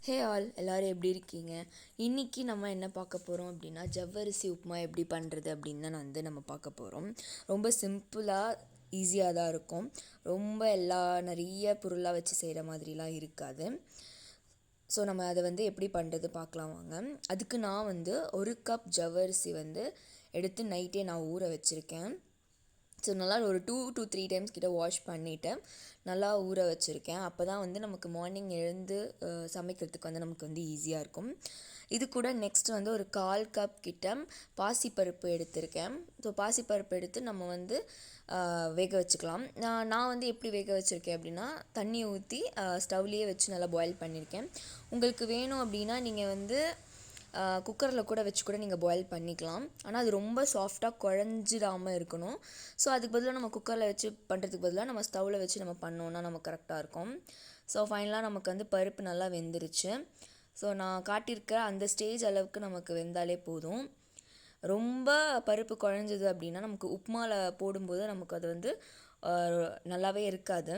Hey all எல்லோரும் எப்படி இருக்கீங்க? இன்றைக்கி நம்ம என்ன பார்க்க போகிறோம் அப்படின்னா ஜவ்வரிசி உப்புமா எப்படி பண்ணுறது அப்படின்னு தான் நம்ம பார்க்க போகிறோம். ரொம்ப சிம்பிளாக ஈஸியாக தான் இருக்கும். ரொம்ப நிறைய பொருளாக வச்சு செய்கிற மாதிரிலாம் இருக்காது. ஸோ நம்ம அதை எப்படி பண்ணுறது பார்க்கலாம் வாங்க. அதுக்கு நான் ஒரு கப் ஜவ்வரிசி எடுத்து நைட்டே நான் ஊற வச்சுருக்கேன். ஸோ நல்லா ஒரு 2 to 3 டைம்ஸ் கிட்ட வாஷ் பண்ணிவிட்டு நல்லா ஊற வச்சுருக்கேன். அப்போ தான் நமக்கு மார்னிங் எழுந்து சமைக்கிறதுக்கு நமக்கு ஈஸியாக இருக்கும். இது கூட நெக்ஸ்ட் ஒரு 1/4 கப் கிட்ட பாசிப்பருப்பு எடுத்திருக்கேன். ஸோ பாசிப்பருப்பு எடுத்து நம்ம வேக வச்சுக்கலாம். நான் எப்படி வேக வச்சுருக்கேன் அப்படின்னா தண்ணி ஊற்றி ஸ்டவ்லேயே வச்சு நல்லா பாயில் பண்ணியிருக்கேன். உங்களுக்கு வேணும் அப்படின்னா நீங்கள் குக்கரில் கூட வச்சு கூட நீங்கள் பாயில் பண்ணிக்கலாம். ஆனால் அது ரொம்ப சாஃப்டாக குழஞ்சிடாமல் இருக்கணும். ஸோ அதுக்கு பதிலாக நம்ம குக்கரில் வச்சு பண்ணுறதுக்கு பதிலாக நம்ம ஸ்டவ்வில் வச்சு நம்ம பண்ணோன்னா நமக்கு கரெக்டாக இருக்கும். ஸோ ஃபைனலாக நமக்கு பருப்பு நல்லா வெந்துருச்சு. ஸோ நான் காட்டியிருக்கிற அந்த ஸ்டேஜ் அளவுக்கு நமக்கு வெந்தாலே போதும். ரொம்ப பருப்பு குழஞ்சிது அப்படின்னா நமக்கு உப்புமாவில் போடும்போது நமக்கு அது நல்லாவே இருக்காது.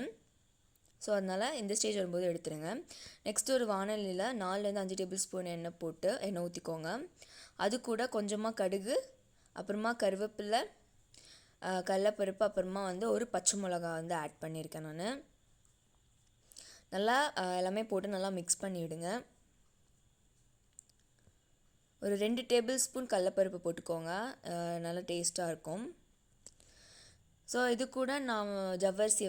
ஸோ அதனால் இந்த ஸ்டேஜ் வரும்போது எடுத்துருங்க. நெக்ஸ்ட்டு ஒரு வானலியில் 4-5 டேபிள் ஸ்பூன் எண்ணெய் ஊற்றிக்கோங்க. அது கூட கொஞ்சமாக கடுகு, அப்புறமா கருவேப்பிலை, கடலைப்பருப்பு, அப்புறமா ஒரு பச்சை மிளகா ஆட் பண்ணியிருக்கேன் நான். நல்லா எல்லாமே போட்டு நல்லா மிக்ஸ் பண்ணி விடுங்க. ஒரு 2 டேபிள் ஸ்பூன் கடலைப்பருப்பு போட்டுக்கோங்க, நல்லா டேஸ்ட்டாக இருக்கும். ஸோ இது கூட நான் ஜவ்வரிசி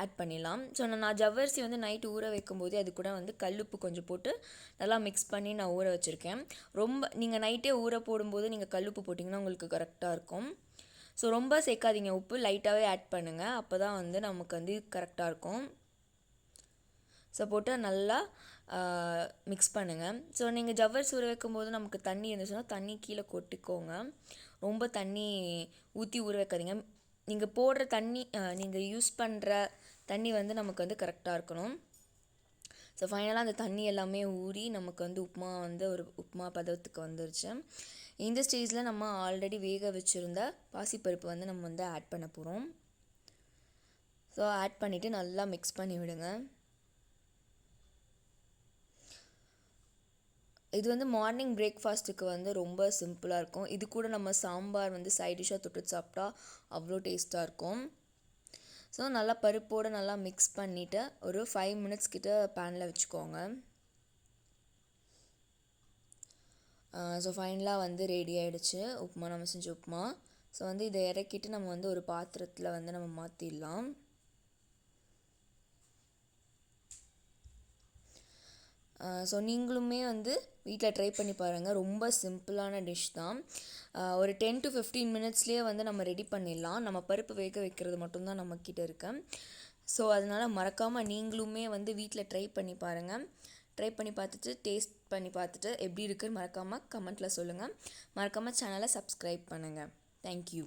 ஆட் பண்ணிடலாம். ஸோ நான் ஜவ்வரிசி நைட்டு ஊற வைக்கும்போது அது கூட கல்லுப்பு கொஞ்சம் போட்டு நல்லா மிக்ஸ் பண்ணி நான் ஊற வச்சுருக்கேன். ரொம்ப நீங்கள் நைட்டே ஊற போடும்போது நீங்கள் கல்லுப்பு போட்டிங்கன்னா உங்களுக்கு கரெக்டாக இருக்கும். ஸோ ரொம்ப சேர்க்காதீங்க, உப்பு லைட்டாகவே ஆட் பண்ணுங்கள். அப்போ தான் நமக்கு கரெக்டாக இருக்கும். ஸோ போட்டு நல்லா மிக்ஸ் பண்ணுங்கள். ஸோ நீங்கள் ஜவ்வரிசி ஊற வைக்கும்போது நமக்கு தண்ணி இருந்துச்சுன்னா தண்ணி கீழே கொட்டிக்கோங்க. ரொம்ப தண்ணி ஊற்றி ஊற வைக்காதீங்க. நீங்கள் போடுற தண்ணி, நீங்கள் யூஸ் பண்ணுற தண்ணி நமக்கு கரெக்டாக இருக்கணும். ஸோ ஃபைனலாக அந்த தண்ணி எல்லாமே ஊறி நமக்கு உப்புமா ஒரு உப்புமா பதத்துக்கு வந்துருச்சு. இந்த ஸ்டேஜில் நம்ம ஆல்ரெடி வேக வச்சுருந்த பாசிப்பருப்பு நம்ம ஆட் பண்ண போகிறோம். ஸோ ஆட் பண்ணிவிட்டு நல்லா மிக்ஸ் பண்ணி விடுங்க. இது மார்னிங் பிரேக்ஃபாஸ்ட்டுக்கு ரொம்ப சிம்பிளாக இருக்கும். இது கூட நம்ம சாம்பார் சைட் டிஷ்ஷாக தொட்டு சாப்பிட்டா அவ்வளோ டேஸ்ட்டாக இருக்கும். ஸோ நல்லா பருப்போடு நல்லா மிக்ஸ் பண்ணிவிட்டு ஒரு 5 மினிட்ஸ் கிட்ட பேனில் வச்சுக்கோங்க. ஸோ ஃபைனலாக ரெடி ஆகிடுச்சு உப்புமா, நம்ம செஞ்ச உப்புமா. ஸோ இதை இறக்கிட்டு நம்ம ஒரு பாத்திரத்தில் நம்ம மாற்றிடலாம். ஸோ நீங்களுமே வீட்டில் ட்ரை பண்ணி பாருங்கள். ரொம்ப சிம்பிளான டிஷ் தான். ஒரு 10 to 15 மினிட்ஸ்லேயே நம்ம ரெடி பண்ணிடலாம். நம்ம பருப்பு வேக வைக்கிறது மட்டும்தான் நம்மக்கிட்ட இருக்கு. ஸோ அதனால் மறக்காமல் நீங்களுமே வீட்டில் ட்ரை பண்ணி பாருங்கள். ட்ரை பண்ணி பார்த்துட்டு டேஸ்ட் பண்ணி பார்த்துட்டு எப்படி இருக்குன்னு மறக்காமல் கமெண்ட்டில் சொல்லுங்கள். மறக்காமல் சேனலை சப்ஸ்கிரைப் பண்ணுங்கள். தேங்க்யூ.